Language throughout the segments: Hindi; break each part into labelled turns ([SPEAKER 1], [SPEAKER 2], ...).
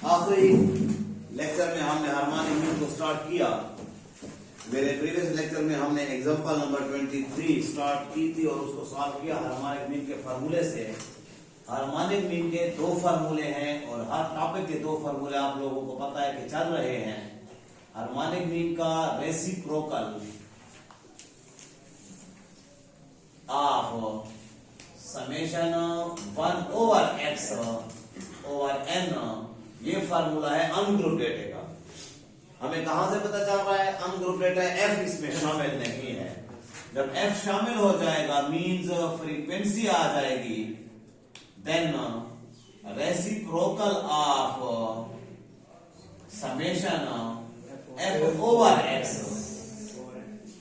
[SPEAKER 1] आखिरी लेक्चर में हमने हार्मोनिक मीन को स्टार्ट किया। मेरे प्रीवियस लेक्चर में हमने एग्जांपल नंबर 23 स्टार्ट की थी और उसको सॉल्व किया हार्मोनिक मीन के फार्मूले से। हार्मोनिक मीन के दो फार्मूले हैं और हर टॉपिक के दो फार्मूले आप लोगों को पता है कि चल रहे हैं। हार्मोनिक मीन का reciprocal of summation 1 over x over n, ये फार्मूला है अनग्रुप डेटा का। हमें कहां से पता चल रहा है अनग्रुप डेटा? f इसमें शामिल नहीं है। जब f शामिल हो जाएगा मींस फ्रीक्वेंसी आ जाएगी, then reciprocal of summation f over x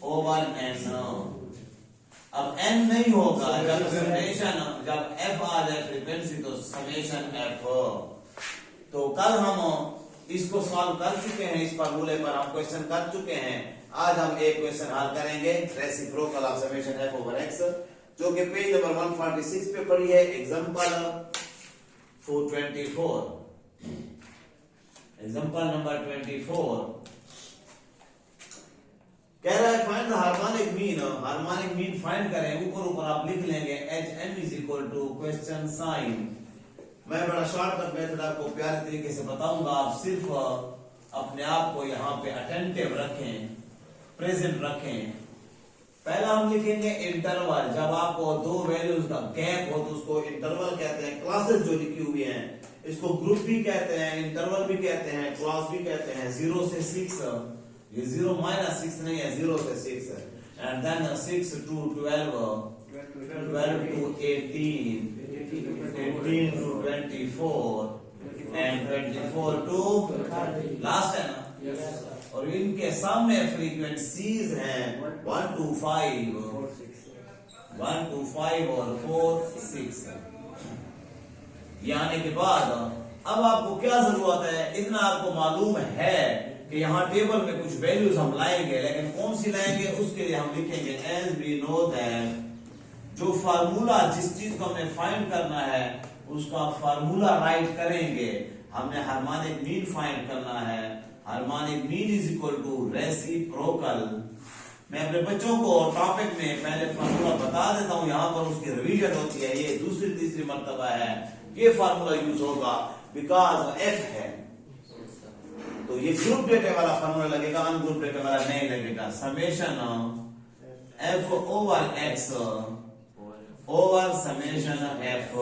[SPEAKER 1] over n। अब n नहीं होगा जब समेशन, जब f आ जाए फ्रीक्वेंसी तो समेशन f। तो कल हम इसको सॉल्व कर चुके हैं, इस फार्मूले पर हम क्वेश्चन कर चुके हैं। आज हम एक क्वेश्चन हल करेंगे reciprocal of summation f over x, जो कि पेज नंबर 146 पे पड़ी है। एग्जांपल 424, एग्जांपल नंबर 24 कह रहा है find the harmonic mean. Harmonic mean find करें। ऊपर ऊपर आप लिख लेंगे HM is equal to question sign. मैं बड़ा शॉर्टकट मेथड आपको प्यारे तरीके से बताऊंगा। आप सिर्फ अपने आप को यहाँ पे अटेंटिव रखें, प्रेजेंट रखें। पहला हम लिखेंगे इंटरवल। जब आपको दो वैल्यूज का गैप हो तो उसको इंटरवल कहते हैं। क्लासेस जो लिखी हुई हैं इसको ग्रुप भी कहते हैं, इंटरवल भी कहते हैं, क्लास भी कहते हैं। 0 से 6, ये 0 माइनस 6 नहीं है, 0 से 6, and then 6 to 12, 12 to 18, 18 to 24, and 24 to last है ना। और इनके सामने फ्रीक्वेंसीज हैं 1 to 5, 1 to 5 और 4, 6। ये आने के बाद अब आपको क्या जरूरत है? इतना आपको मालूम है कि यहाँ टेबल में कुछ वैल्यूज हम लाएंगे, लेकिन कौन सी लाएंगे उसके लिए हम लिखेंगे एज वी नो दैट। जो फार्मूला, जिस चीज को हमें फाइंड करना है उसका फार्मूला राइट करेंगे। हमने हार्मोनिक मीन फाइंड करना है। Harmonic mean is equal to reciprocal. मैं अपने बच्चों को टॉपिक में पहले फार्मूला बता देता हूं, यहाँ पर उसकी रिवीजन होती है। ये दूसरी तीसरी मर्तबा है ये फार्मूला यूज होगा बिकॉज एफ है। तो ये ग्रुप डेटा वाला फार्मूला लगेगा, अनग्रुप डेटा वाला नहीं लगेगा। Summation f over x over summation f।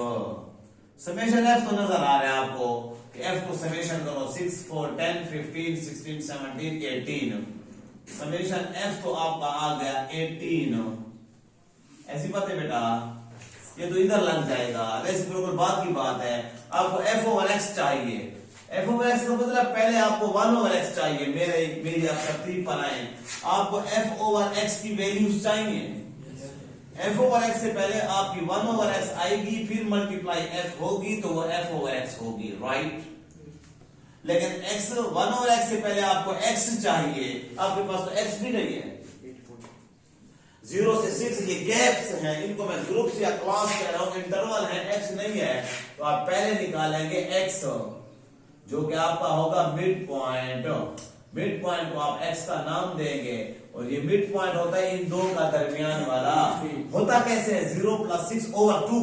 [SPEAKER 1] Summation f तो नजर आ रहा है आपको कि f को समेशन करो 6, 4, 10, 15, 16, 17, 18। समेशन f तो आपका आ गया 18। ऐसी बात है बेटा, ये तो इधर लग जाएगा। रेसिप्रोकल बाद की बात है। आपको f ओवर x चाहिए। f ओवर x का मतलब पहले आपको 1 ओवर x चाहिए। मेरी आप तरतीब पर आए, आपको f ओवर x की वैल्यूज चाहिए। f ओवर x से पहले आपकी 1 ओवर x आएगी, फिर मल्टीप्लाई f होगी तो वो f ओवर x होगी, राइट। लेकिन x 1 ओवर x से पहले आपको x चाहिए, आपके पास तो x भी नहीं है। 0 से 6 ये गैप्स हैं, इनको मैं ग्रुप्स या क्लास कह रहा हूं, इंटरवल है, x नहीं है। तो आप पहले निकालेंगे x, जो कि आपका होगा मिड पॉइंट। मिड पॉइंट को आप x का नाम देंगे और ये मिड पॉइंट होता है इन दो का दरमियान वाला। होता कैसे है? 0 + 6 ओवर 2,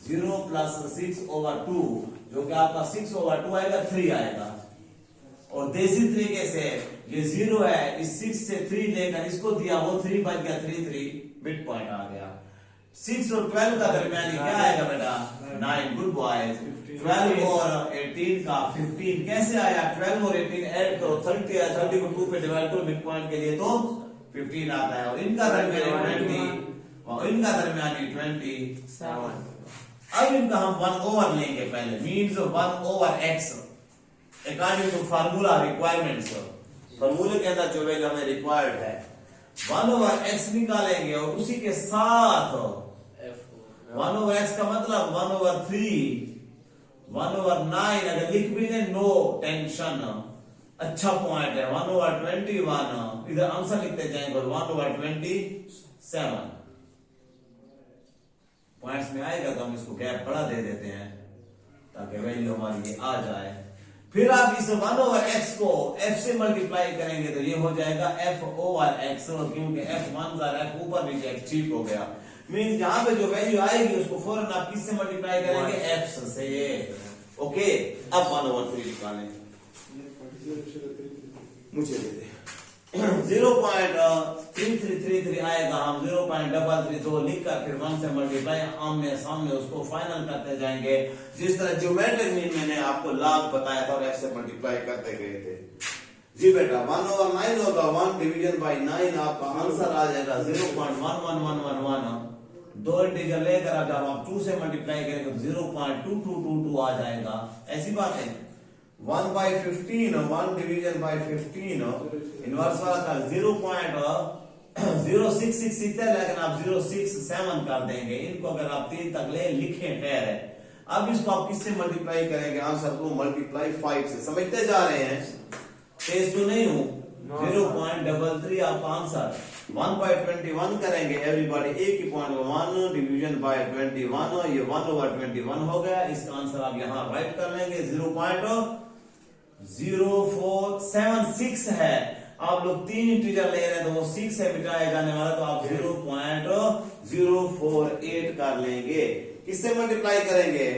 [SPEAKER 1] 0 + 6 ओवर 2, जो कि आपका 6 ओवर 2 आएगा, 3 आएगा। और देसी तरीके से ये 0 है, इस 6 से 3 लेकर इसको दिया, वो 3 बच गया, 3 3 मिड पॉइंट आ गया। 6 और 12 का दरमियानी क्या आएगा बेटा? 9। Good boys. 12 और 18 का 15 कैसे आया? 12 और 18 ऐड करो, 30 है, 30 को 2 पे डिवाइड करो मिड पॉइंट के लिए तो 15 आता है। और इनका दरमियानी 20 और इनका दरमियानी 27। अब इनका हम 1 ओवर लेंगे पहले, means 1 over x according to formula requirements. फार्मूले के अंदर जो वैल्यू हमें रिक्वायर्ड है 1 ओवर x निकालेंगे और उसी के साथ 1 ओवर x का मतलब 1 ओवर 3, 1 ओवर 9 अगर लिख भी लें नो टेंशन, अच्छा पॉइंट है। 1 ओवर 21, इधर आंसर लिखते जाएंगे 1 ओवर 27 पॉइंट्स में आएगा तो हम इसको गैप बड़ा दे देते हैं ताकि वैल्यू हमारी ये आ जाए। फिर आप इस 1/x को f से मल्टीप्लाई करेंगे तो ये हो जाएगा f/x, और क्योंकि f 1 f ऊपर नीचे x ठीक हो गया, मींस जहां पे जो वैल्यू आएगी उसको फौरन आप किससे मल्टीप्लाई करेंगे, f से। ओके, अब 1/3 निकालें, मुझे दे दे 0.3333 आएगा, हम 0.33 लिखकर फिर 1 से मल्टीप्लाई आमने सामने उसको फाइनल करते जाएंगे, जिस तरह ज्योमेट्रिक मीन मैंने आपको लॉग बताया था और f से मल्टीप्लाई करते गए थे। जी बेटा 1/9 होगा, 1 डिवीजन बाय 9, आपका आंसर आ जाएगा 0.11111। दो इंटीजर लेकर जब आप 2 से मल्टीप्लाई करेंगे तो 0.2222 आ जाएगा। ऐसी बात है 1/15, 1 डिवीजन बाय 15 इनवर्स वाला था 0.0666 है, लेकिन आप 067 कर देंगे। इनको अगर आप 3 तक ले लिखें खैर है। अब इसको आप किससे मल्टीप्लाई करेंगे, आंसर को मल्टीप्लाई 5 से। समझते जा रहे हैं, तेज तो नहीं हूं। 0.33 आपका आंसर। 1/21 करेंगे एवरीबॉडी, एक ही पॉइंट 1 डिवीजन बाय 21, ये 1/21 हो गया। इसका आंसर आप यहां राइट कर लेंगे, 0.0476 है। आप लोग 3 इंटीजर ले रहे हैं तो वो 6 से मिटाया जाने वाला, तो आप 0.048 कर लेंगे। किससे मल्टीप्लाई करेंगे,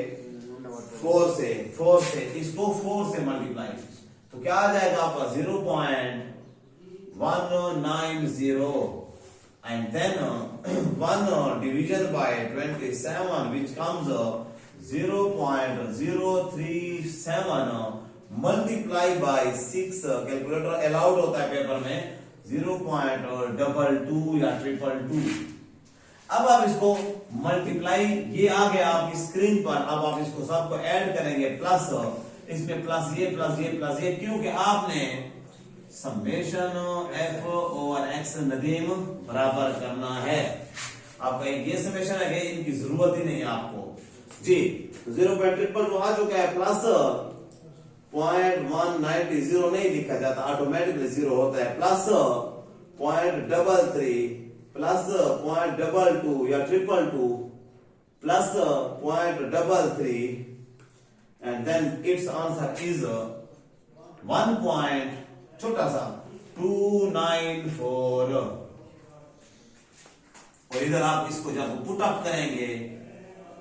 [SPEAKER 1] 4 से। इसको 4 से मल्टीप्लाई, तो क्या आ जाएगा आपका 0.190, and then 1 division by 27 which comes 0.037 multiply by 6, calculator allowed होता है पेपर में, 0.22 या 222। अब आप इसको मल्टीप्लाई, ये आ गया आपकी स्क्रीन पर। अब आप इसको सबको ऐड करेंगे, प्लस इसमें प्लस ये प्लस ये प्लस ये, क्योंकि आपने समेशन f/x नदीम बराबर करना है। आपका ये समेशन है, इनकी जरूरत ही नहीं है आपको जी। 0.222 आ चुका है, प्लस 0.190, 0 नहीं लिखा जाता, ऑटोमेटिकली 0 होता है, प्लस 0.33 प्लस 0.22 या 222 plus 0.33 and then its answer is 1. छोटा सा 294। और इधर आप इसको जब पुट अप करेंगे,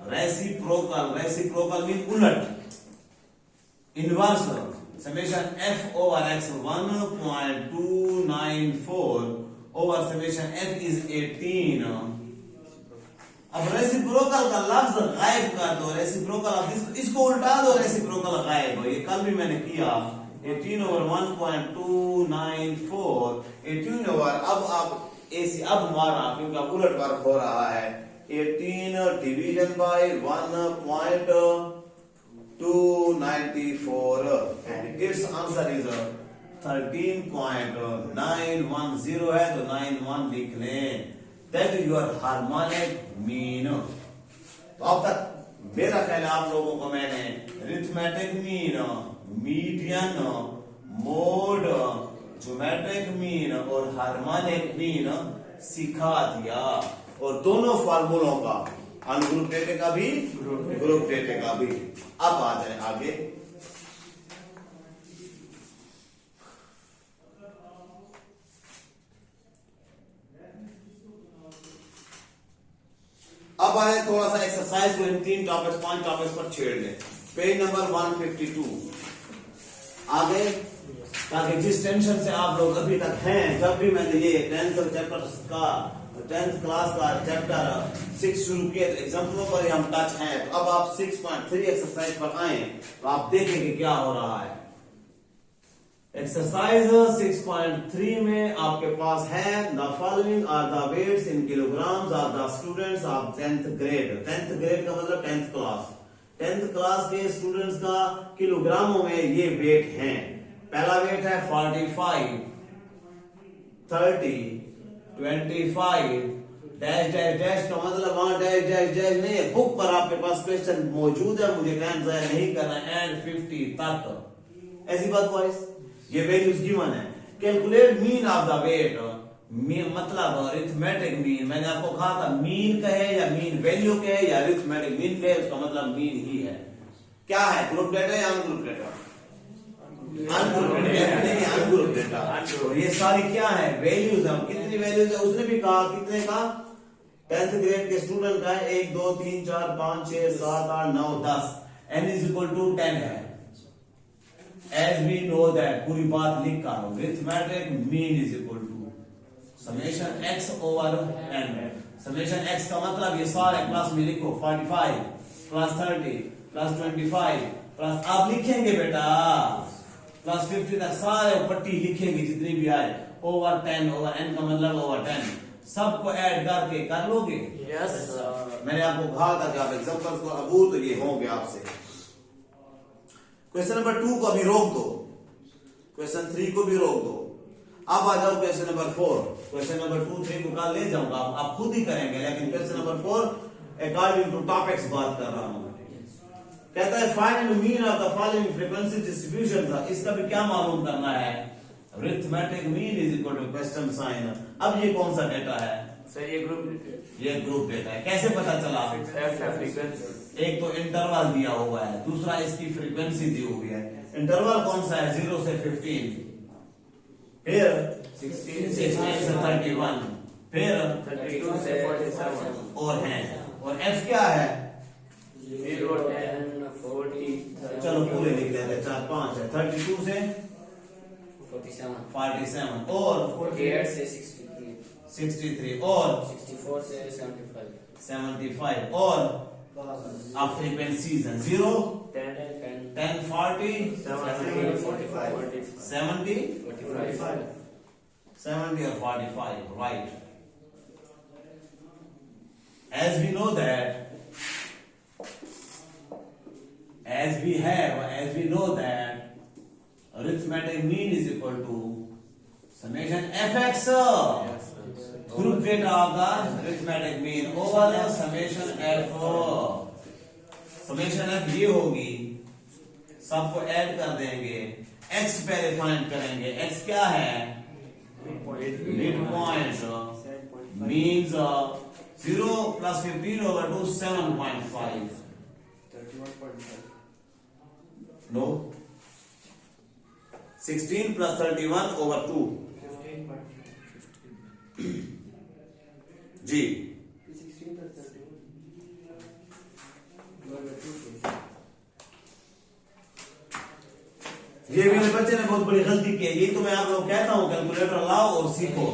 [SPEAKER 1] रेसिप्रोकल मीन उलट, inverse summation f/x 1.294 over summation f is 18। अब रेसिप्रोकल का लफ्ज गायब कर दो, रेसिप्रोकल आप इसको उल्टा दो, रेसिप्रोकल गायब हो। ये कल भी मैंने किया, 18 over 1.294, 18 over, अब आप ऐसी अब मारा क्योंकि अब उलट वर्क हो रहा है, 18 division bye 1.294 and its answer is 13.910 है, तो 91 लिख लें। That is your harmonic mean। तो अब तक मेरा ख्याल आप लोगों को मैंने arithmetic mean, median, mode, geometric mean और हार्मोनिक मीन सिखा दिया, और दोनों फार्मूलों का, अनग्रुप डेटा का भी, ग्रुप डेटा का भी। अब आ जाए आगे। अब आए थोड़ा सा एक्सरसाइज को इन 3 टॉपिक्स 5 टॉपिक्स पर छेड़ लें। पेज नंबर 152 आगे, ताकि जिस टेंशन से आप लोग अभी तक हैं, जब भी मैंने ये 10th क्लास का चैप्टर 6 शुरू किया तो एग्जाम्पलों पर ही हम टच हैं। तो अब आप 6.3 एक्सरसाइज पर आए तो आप देखेंगे क्या हो रहा है। एक्सरसाइज 6.3 में आपके पास है, the following are the weights in kilograms of the students of 10th grade. 10th grade का मतलब 10th क्लास। 10th क्लास के स्टूडेंट्स का किलोग्रामों में ये वेट हैं। पहला वेट है 45, 30, 25, डैश डैश डैश का मतलब वहां डैश डैश डैश नहीं है, बुक पर आपके पास क्वेश्चन मौजूद है, मुझे टाइम जाया नहीं करना, एंड 50 तक। ऐसी बात बॉयज, ये वैल्यूज गिवन है। Calculate mean of the weight, मतलब अरिथमेटिक मीन। मैंने आपको कहा था मीन कहे या मीन वैल्यू कहे या अरिथमेटिक मीन कहे, उसका मतलब मीन ही है। क्या है, ग्रुप डेटा या ungroup data? Ungroup ungroup data. और ये सारी क्या है, वैल्यूज है। कितनी वैल्यूज है उसने भी कहा, कितने का, 10th ग्रेड के स्टूडेंट का है 1 2 3 4 5 6 7 8 9 10, n इज इक्वल टू 10 है। एज वी नो दैट, पूरी बात लिख कर arithmetic mean is equal to summation x over n। Summation x का मतलब ये सारे क्लास में लिखो 45 प्लस 30 प्लस 25 प्लस, आप लिखेंगे बेटा प्लस 50 तक सारे पट्टी लिखेंगे जितनी भी आए, ओवर 10, ओवर n का मतलब ओवर 10, सबको ऐड करके कर लोगे।
[SPEAKER 2] यस
[SPEAKER 1] मैंने आपको कहा था कि आप एग्जांपल्स को अबूर तो ये होंगे आपसे। क्वेश्चन नंबर 2 को अभी रोक दो, क्वेश्चन 3 को भी रोक दो। अब आ जाओ क्वेश्चन नंबर 4। क्वेश्चन नंबर 2 3 को कल ले जाऊंगा, आप खुद ही करेंगे, लेकिन question number 4 according to topics बात कर रहा हूं। कहता है find mean of the following frequency distribution था, इसका भी क्या मालूम करना है, arithmetic mean is equal to question sign. अब ये कौन सा डेटा है
[SPEAKER 2] सर,
[SPEAKER 1] ये ग्रुप डेटा है। कैसे पता चला,
[SPEAKER 2] फ्रीक्वेंसी
[SPEAKER 1] एक तो इंटरवल दिया हुआ है, दूसरा इसकी फ्रीक्वेंसी दी हुई है। इंटरवल कौन सा है, 0 से 15, फिर
[SPEAKER 2] 16
[SPEAKER 1] से 31, फिर
[SPEAKER 2] 32 से 47
[SPEAKER 1] और है, और f क्या है,
[SPEAKER 2] 0 10 40
[SPEAKER 1] चलो पूरे लिख लेते हैं, 4 5 है, 32 से 47 और
[SPEAKER 2] 48 से
[SPEAKER 1] 63 और
[SPEAKER 2] 64 से 75
[SPEAKER 1] और अब फ्रीक्वेंसीज हैं 0
[SPEAKER 2] 10
[SPEAKER 1] 10 40
[SPEAKER 2] 70 45
[SPEAKER 1] 70
[SPEAKER 2] 45
[SPEAKER 1] 70 or 45, right? As we know that, as we know that arithmetic mean is equal to summation fx, group data of the arithmetic mean over the summation f। summation f ये होगी, सबको ऐड कर देंगे, x पहले फाइंड करेंगे, x क्या है, mid point, means 0 plus 15 over 2 7.5, no 16 plus 31 over 2 जी। ये मेरे बच्चे ने बहुत बड़ी गलती की है, यही तो मैं आप लोग कहता हूँ कैलकुलेटर लाओ और सीखो।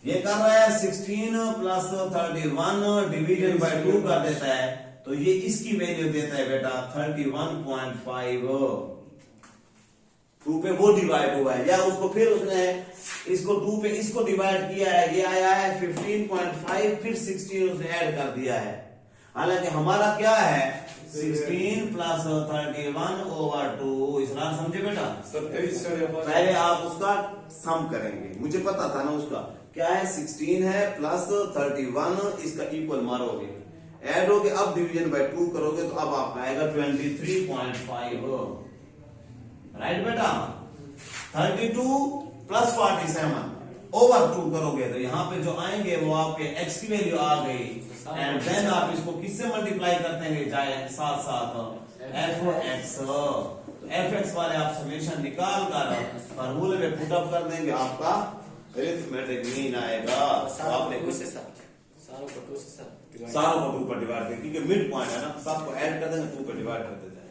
[SPEAKER 1] ये कर रहा है 16 प्लस 31 डिवीजन बाय 2 कर देता है, तो ये इसकी वैल्यू देता है बेटा 31.5। 2 पे वो डिवाइड हुआ है, या उसको फिर उसने इसको 2 पे इसको डिवाइड किया है, ये आया है 15.5, फिर 16 उसने ऐड कर दिया है। हालांकि हमारा क्या है 16 प्लस 31 ओवर 2, इस बार समझे बेटा। पहले आप उसका सम करेंगे, मुझे पता था ना उसका क्या है, 16 है प्लस 31, इसका इक्वल मारोगे, ऐड होगे, अब डिवीजन बाय 2 करोगे तो अब आपका आएगा 23.5, राइट बेटा। 32 प्लस 47 ओवर 2 करोगे तो यहाँ पे जो आएंगे वो आपके x की वैल्यू आ गई, एंड देन आप इसको किससे मल्टीप्लाई करते हैं, जाए साथ साथ fx, तो fx वाले आप समेशन निकाल कर फॉर्मूले में पुट अप कर देंगे, आपका अरिथमेटिक मीन आएगा। तो आपने सारों को 2 पर डिवाइड कर, क्योंकि मिड पॉइंट है ना, सबको ऐड कर देंगे 2 पर डिवाइड कर देते हैं।